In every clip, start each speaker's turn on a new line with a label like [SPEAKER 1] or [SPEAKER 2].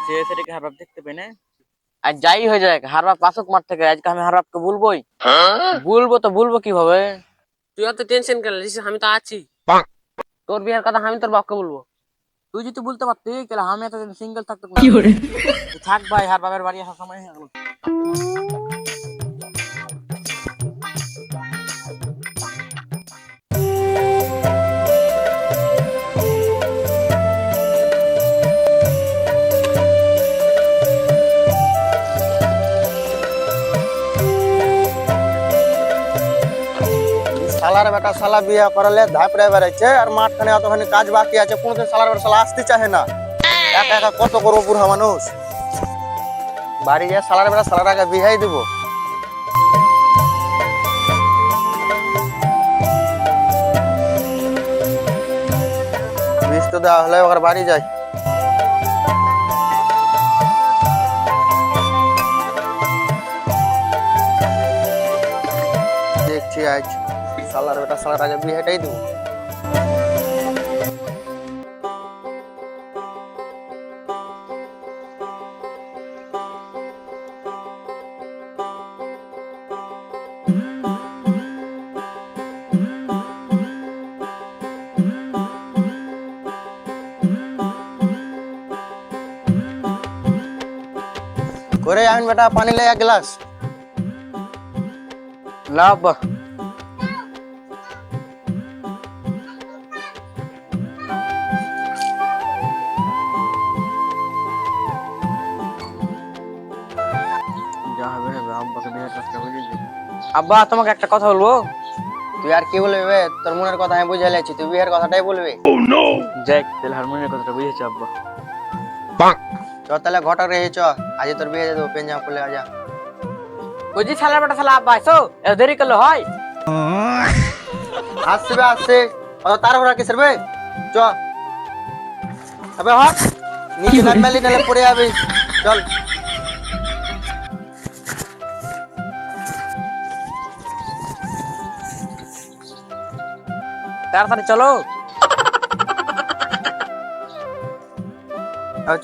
[SPEAKER 1] হয়েছে সেটাকে হার বাপ দেখতে পাই না।
[SPEAKER 2] আর যাই হয়ে যায় হার বাপ আসুক মাঠ থেকে, আজকে আমি হার বাপকে বলবোই। বলবো তো বলবো কিভাবে?
[SPEAKER 3] তুই অত টেনশন কেন নিছিস? আমি তো আছি।
[SPEAKER 2] তোর বিয়ের কথা আমি তোর বাপকে বলবো।
[SPEAKER 1] তুই যদি বলতে পারতি তাহলে আমি এতদিন সিঙ্গেল থাকতাম না। থাক ভাই, হার বাপের বাড়ি আসার সময় হয়ে গেল।
[SPEAKER 4] শালার বেটা শালা বিয়ে করালে ধাপড়ে বেড়াচ্ছে, আর মাঠখানে এতখানি কাজ বাকি আছে, কোনোদিন শালার বেটা শালা আসতে চাহে না। একা একা কত করবো বুড়া মানুষ, বাড়ি গিয়ে শালার বেটা শালার আগে বিয়েই দিব। বিষ তো দেওয়া হলে ওর বাড়ি যাই। দেখছি আজ শালার বেটা শালার আগে বিয়েটাই দেবো। করে আইন বেটা, পানি লে এক গ্লাস।
[SPEAKER 2] লাভ
[SPEAKER 1] যা হবে হবে, আব্বাকে বিয়ের কাজটা বুঝিয়ে দিই।
[SPEAKER 2] আব্বা তোমাকে একটা কথা বলবো।
[SPEAKER 4] তুই আর কি বলবি বে? তোর মনের কথা আমি বুঝে লেছি, তুই বিয়ের কথাটাই বলবি।
[SPEAKER 1] যাই তাহলে হারমোনিয়ামের কথাটা বুঝেছি আব্বা।
[SPEAKER 4] চ তাহলে ঘটক রেখে চ, আজ তোর বিয়ে দিয়ে দেবো, পেঞ্জাম খুলে আজা।
[SPEAKER 2] বুঝি শালার বেটা শালা আব্বা আইসো, এত দেরি করলে হয়?
[SPEAKER 4] আসবে আসছে, অত তার ঘোড়া কিসের বে? চ আবে হট, নিচে নামলি নালে পড়ে যাবি, চল।
[SPEAKER 2] তাড়াতাড়ি চলো।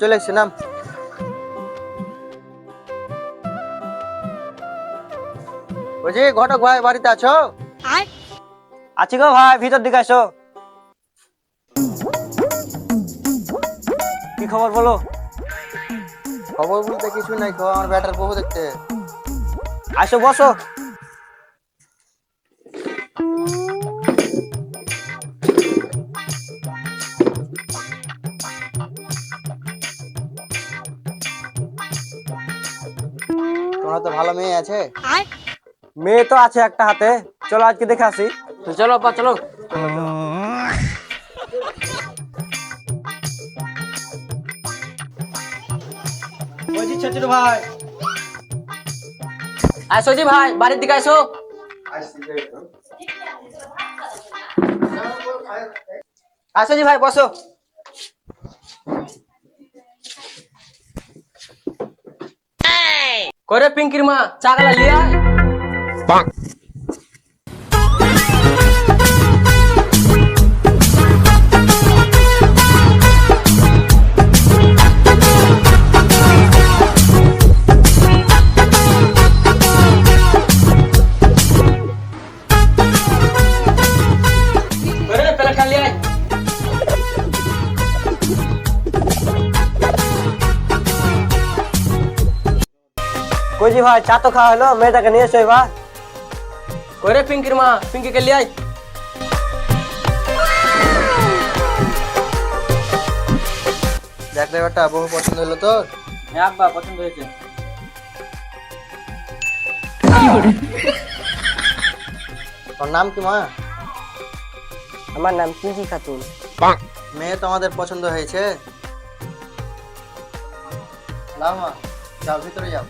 [SPEAKER 4] চলে এসছি, নাম। বুঝি ঘটক ভাই বাড়িতে আছো?
[SPEAKER 2] আছি গো ভাই, ভিতর দিকে আসো। কি খবর বলো?
[SPEAKER 4] খবর বলতে কিছু নাই, আমার ব্যাটার বহু দেখতে।
[SPEAKER 2] আসো বসো।
[SPEAKER 4] তোমার তো ভালো মেয়ে আছে।
[SPEAKER 2] মেয়ে তো আছে একটা হাতে, চলো আজকে দেখে আসি। চলো আব্বা চলো। ছোট ভাই আসো, জি ভাই বাড়ির দিকে আসো। আসো জি ভাই বসো। করে পিঙ্কির মা চা গালা লিয়া। কইজি ভাই চা তো খাওয়া হলো, মেয়েটাকে নিয়ে এসো এবার। করে পিঙ্কির মা, পিঙ্কিকে লিয়ে আয়।
[SPEAKER 4] দেখ রে বেটা, বহু পছন্দ হলো তোর?
[SPEAKER 1] হ্যাঁ আব্বা পছন্দ হয়েছে।
[SPEAKER 4] তোর নাম কি মা?
[SPEAKER 2] আমার নাম পিঙ্কি খাতুন।
[SPEAKER 4] মেয়ে তো আমাদের পছন্দ হয়েছে। লাও মা, যাও ভিতরে যাও।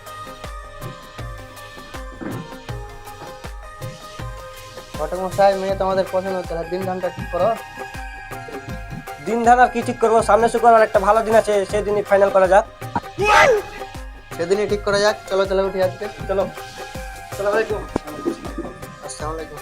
[SPEAKER 4] ঘটক মশাই, মেয়ে তো আমাদের পছন্দ হচ্ছে, দিন ধানটা ঠিক করো।
[SPEAKER 2] দিন ধারা কি ঠিক করবো, সামনে শুক্রবার একটা ভালো দিন আছে, সেই দিনই ফাইনাল করা যাক।
[SPEAKER 4] সেদিনই ঠিক করা যাক, চলো তাহলে উঠি আজকে।
[SPEAKER 2] চলো। আসসালামু আলাইকুম।
[SPEAKER 4] আসসালামু আলাইকুম।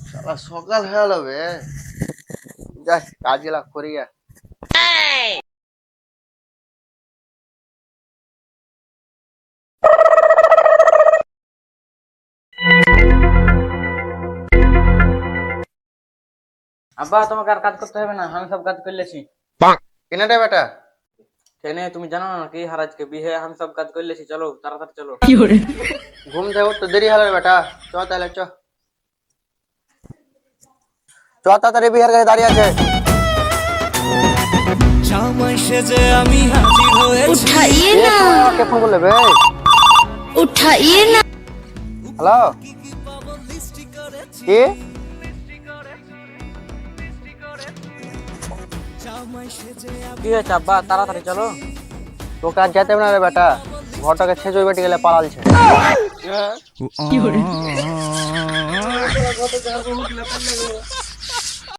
[SPEAKER 4] শালা সকাল হয়ে গেল বে, যাই কাজ গুলা করি গে।
[SPEAKER 1] আব্বা তোমাকে আর কাজ করতে হবে না, আমি সব কাজ করে লেছি।
[SPEAKER 4] কেনে রে বেটা?
[SPEAKER 1] কেনে তুমি জানো না কি হারাজকে বিহে আমি সব কাজ করে লেছি, চলো তাড়াতাড়ি চলো।
[SPEAKER 4] ঘুম থেকে উঠতে দেরি হলো রে বেটা, চ তাহলে চ। চ তাড়াতাড়ি বিহার কাছে দাঁড়িয়ে আছে।
[SPEAKER 5] उठाइए ना,
[SPEAKER 4] আমাকে ফোন করলে বে?
[SPEAKER 5] उठाइए ना।
[SPEAKER 4] হ্যালো, কি?
[SPEAKER 1] কি হয়েছে আব্বা, তাড়াতাড়ি চলো।
[SPEAKER 4] তোকে আর যেতে হবে না রে বেটা, ঘরটাকে ছেঁচ ওই বেটি গেলে পালালছে।